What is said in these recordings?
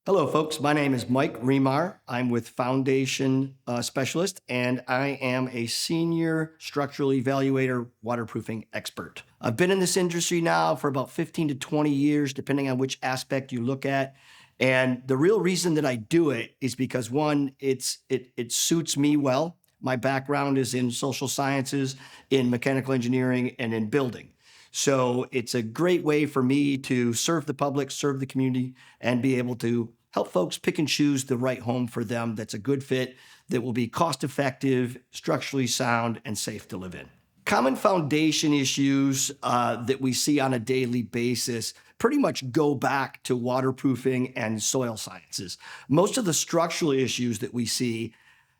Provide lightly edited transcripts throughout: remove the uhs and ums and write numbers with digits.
Hello, folks. My name is Mike Remar. I'm with Foundation Specialist, and I am a senior structural evaluator waterproofing expert. I've been in this industry now for about 15 to 20 years, depending on which aspect you look at. And the real reason that I do it is because one, it suits me well. My background is in social sciences, in mechanical engineering, and in building. So it's a great way for me to serve the public, serve the community, and be able to help folks pick and choose the right home for them that's a good fit, that will be cost effective, structurally sound, and safe to live in. Common foundation issues that we see on a daily basis pretty much go back to waterproofing and soil sciences. Most of the structural issues that we see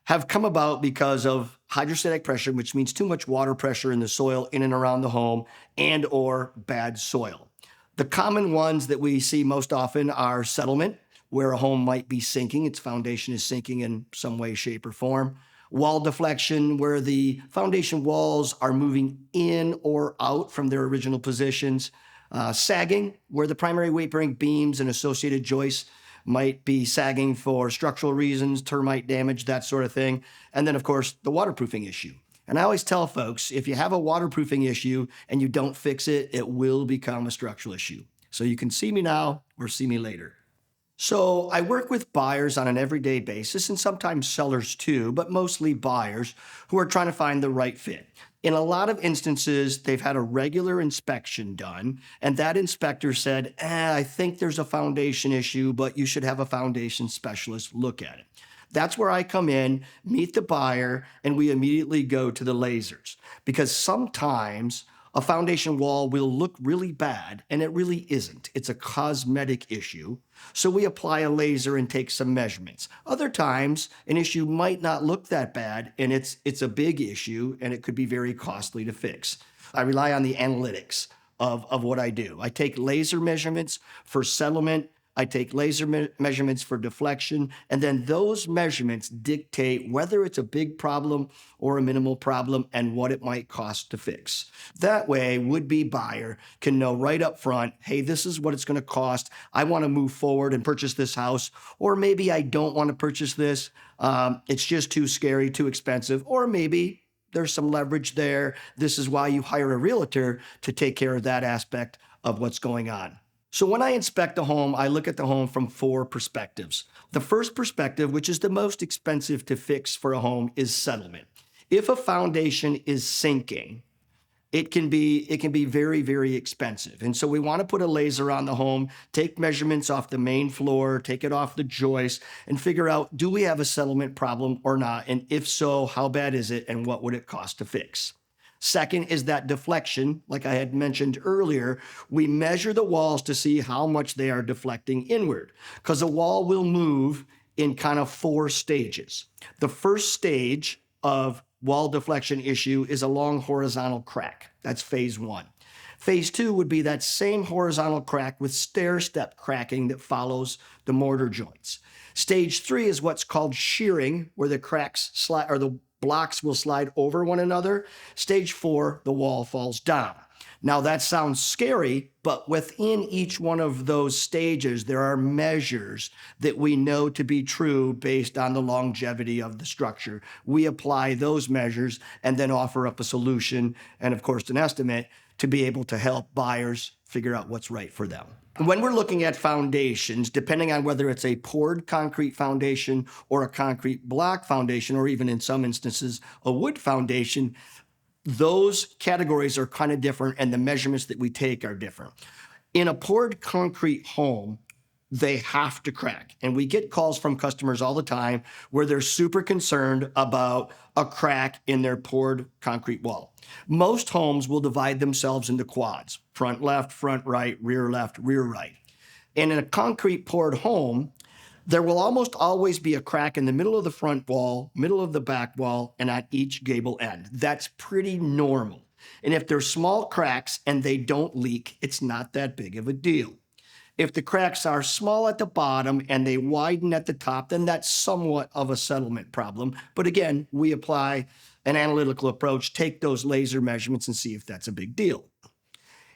have come about because of hydrostatic pressure, which means too much water pressure in the soil in and around the home, and or bad soil. The common ones that we see most often are settlement, where a home might be sinking, its foundation is sinking in some way, shape, or form. Wall deflection, where the foundation walls are moving in or out from their original positions. Sagging, where the primary weight-bearing beams and associated joists might be sagging for structural reasons, termite damage, that sort of thing. And then, of course, the waterproofing issue. And I always tell folks, if you have a waterproofing issue and you don't fix it, it will become a structural issue. So you can see me now or see me later. So I work with buyers on an everyday basis and sometimes sellers too, but mostly buyers who are trying to find the right fit. In a lot of instances, they've had a regular inspection done, and that inspector said, I think there's a foundation issue, but you should have a foundation specialist look at it. That's where I come in, meet the buyer, and we immediately go to the lasers. Because sometimes a foundation wall will look really bad, and it really isn't. It's a cosmetic issue. So we apply a laser and take some measurements. Other times, an issue might not look that bad, and it's a big issue, and it could be very costly to fix. I rely on the analytics of what I do. I take laser measurements for settlement. I take laser measurements for deflection, and then those measurements dictate whether it's a big problem or a minimal problem and what it might cost to fix. That way, would-be buyer can know right up front, hey, this is what it's going to cost. I want to move forward and purchase this house, or maybe I don't want to purchase this. It's just too scary, too expensive, or maybe there's some leverage there. This is why you hire a realtor to take care of that aspect of what's going on. So when I inspect a home, I look at the home from four perspectives. The first perspective, which is the most expensive to fix for a home, is settlement. If a foundation is sinking, it can be very, very expensive. And so we want to put a laser on the home, take measurements off the main floor, take it off the joist, and figure out, do we have a settlement problem or not? And if so, how bad is it and what would it cost to fix? Second is that deflection. Like I had mentioned earlier, we measure the walls to see how much they are deflecting inward, because a wall will move in kind of four stages. The first stage of wall deflection issue is a long horizontal crack. That's phase one. Phase two would be that same horizontal crack with stair-step cracking that follows the mortar joints. Stage three is what's called shearing, where the cracks slide, or the blocks will slide over one another. Stage four, the wall falls down. Now that sounds scary, but within each one of those stages, there are measures that we know to be true based on the longevity of the structure. We apply those measures and then offer up a solution and, of course, an estimate to be able to help buyers figure out what's right for them. When we're looking at foundations, depending on whether it's a poured concrete foundation or a concrete block foundation, or even in some instances, a wood foundation, those categories are kind of different and the measurements that we take are different. In a poured concrete home, they have to crack. And we get calls from customers all the time where they're super concerned about a crack in their poured concrete wall. Most homes will divide themselves into quads: front left, front right, rear left, rear right. And in a concrete poured home, there will almost always be a crack in the middle of the front wall, middle of the back wall, and at each gable end. That's pretty normal. And if they're small cracks and they don't leak, it's not that big of a deal. If the cracks are small at the bottom and they widen at the top, then that's somewhat of a settlement problem. But again, we apply an analytical approach, take those laser measurements and see if that's a big deal.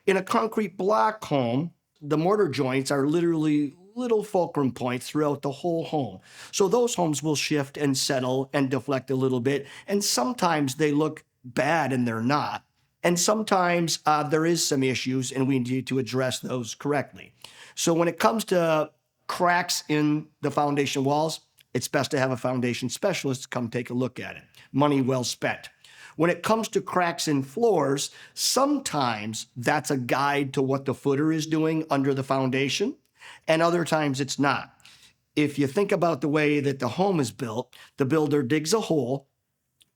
In a concrete block home, the mortar joints are literally little fulcrum points throughout the whole home. So those homes will shift and settle and deflect a little bit. And sometimes they look bad and they're not. And sometimes there is some issues and we need to address those correctly. So when it comes to cracks in the foundation walls, it's best to have a foundation specialist come take a look at it. Money well spent. When it comes to cracks in floors, sometimes that's a guide to what the footer is doing under the foundation, and other times it's not. If you think about the way that the home is built, the builder digs a hole,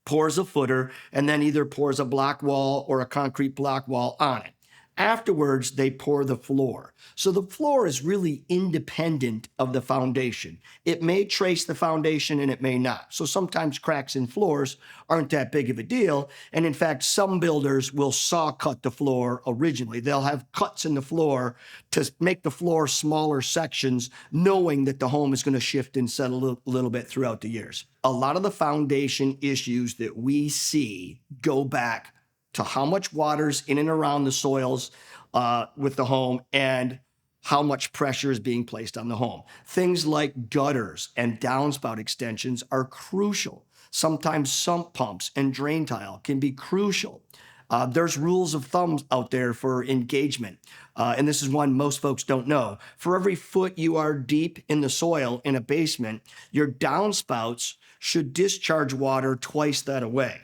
pours a footer, and then either pours a block wall or a concrete block wall on it. Afterwards, they pour the floor. So the floor is really independent of the foundation. It may trace the foundation and it may not. So sometimes cracks in floors aren't that big of a deal. And in fact, some builders will saw cut the floor originally. They'll have cuts in the floor to make the floor smaller sections, knowing that the home is going to shift and settle a little bit throughout the years. A lot of the foundation issues that we see go back to how much water's in and around the soils with the home and how much pressure is being placed on the home. Things like gutters and downspout extensions are crucial. Sometimes sump pumps and drain tile can be crucial. There's rules of thumb out there for engagement. And this is one most folks don't know. For every foot you are deep in the soil in a basement, your downspouts should discharge water twice that away.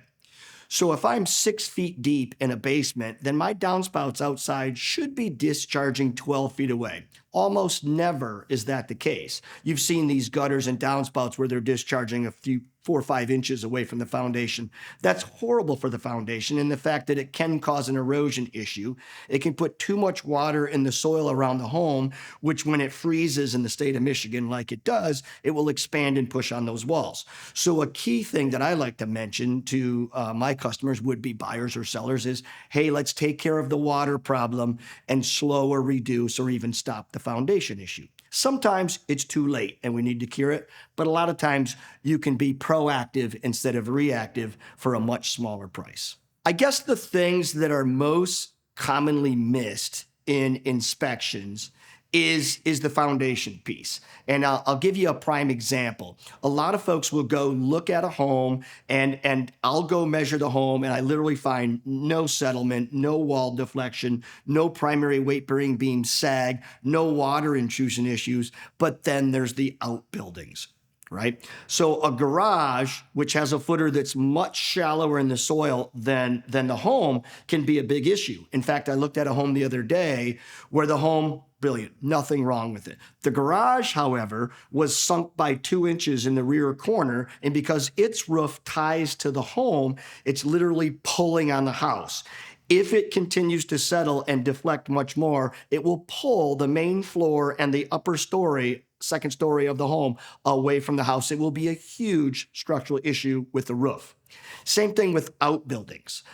So if I'm 6 feet deep in a basement, then my downspouts outside should be discharging 12 feet away. Almost never is that the case. You've seen these gutters and downspouts where they're discharging a few 4 or 5 inches away from the foundation. That's horrible for the foundation, and the fact that it can cause an erosion issue. It can put too much water in the soil around the home, which when it freezes in the state of Michigan like it does, it will expand and push on those walls. So a key thing that I like to mention to my customers, would-be buyers or sellers, is, hey, let's take care of the water problem and slow or reduce or even stop the foundation issue. Sometimes it's too late and we need to cure it, but a lot of times you can be proactive instead of reactive for a much smaller price. I guess the things that are most commonly missed in inspections is the foundation piece. And I'll give you a prime example. A lot of folks will go look at a home and I'll go measure the home and I literally find no settlement, no wall deflection, no primary weight-bearing beam sag, no water intrusion issues, but then there's the outbuildings. Right? So a garage, which has a footer that's much shallower in the soil than the home, can be a big issue. In fact, I looked at a home the other day where the home, brilliant, nothing wrong with it. The garage, however, was sunk by 2 inches in the rear corner, and because its roof ties to the home, it's literally pulling on the house. If it continues to settle and deflect much more, it will pull the main floor and the upper story, second story of the home away from the house. It will be a huge structural issue with the roof. Same thing with outbuildings,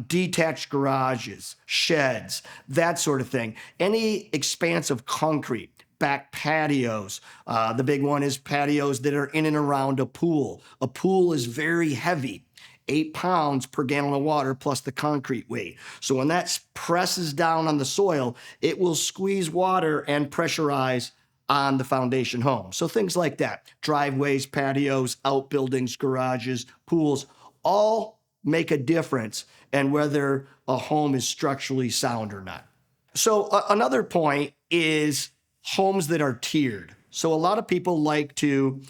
detached garages, sheds, that sort of thing. Any expanse of concrete, back patios. The big one is patios that are in and around a pool. A pool is very heavy. 8 pounds per gallon of water plus the concrete weight. So when that presses down on the soil, it will squeeze water and pressurize on the foundation home. So things like that, driveways, patios, outbuildings, garages, pools, all make a difference in whether a home is structurally sound or not. So another point is homes that are tiered. So a lot of people like to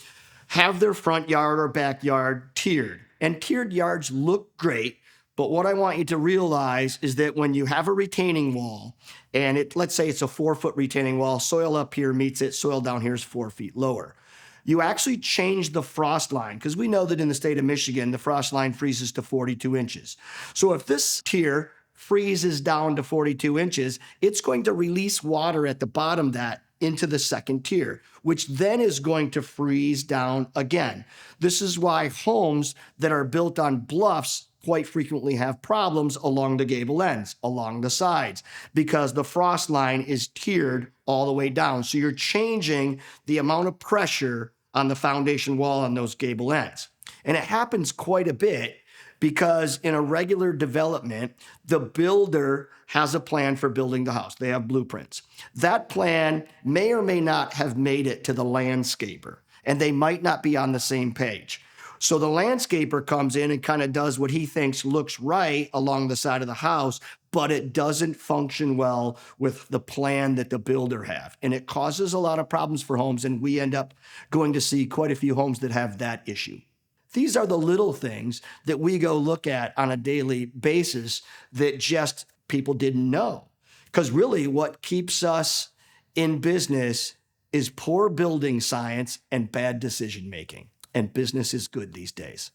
have their front yard or backyard tiered. And tiered yards look great, but what I want you to realize is that when you have a retaining wall, and let's say it's a 4-foot retaining wall, soil up here meets it, soil down here is 4 feet lower. You actually change the frost line, because we know that in the state of Michigan, the frost line freezes to 42 inches. So if this tier freezes down to 42 inches, it's going to release water at the bottom of that into the second tier, which then is going to freeze down again. This is why homes that are built on bluffs quite frequently have problems along the gable ends, along the sides, because the frost line is tiered all the way down. So you're changing the amount of pressure on the foundation wall on those gable ends. And it happens quite a bit Because in a regular development, the builder has a plan for building the house. They have blueprints. That plan may or may not have made it to the landscaper, and they might not be on the same page. So the landscaper comes in and kind of does what he thinks looks right along the side of the house, but it doesn't function well with the plan that the builder have. And it causes a lot of problems for homes, and we end up going to see quite a few homes that have that issue. These are the little things that we go look at on a daily basis that just people didn't know. Because really, what keeps us in business is poor building science and bad decision making. And business is good these days.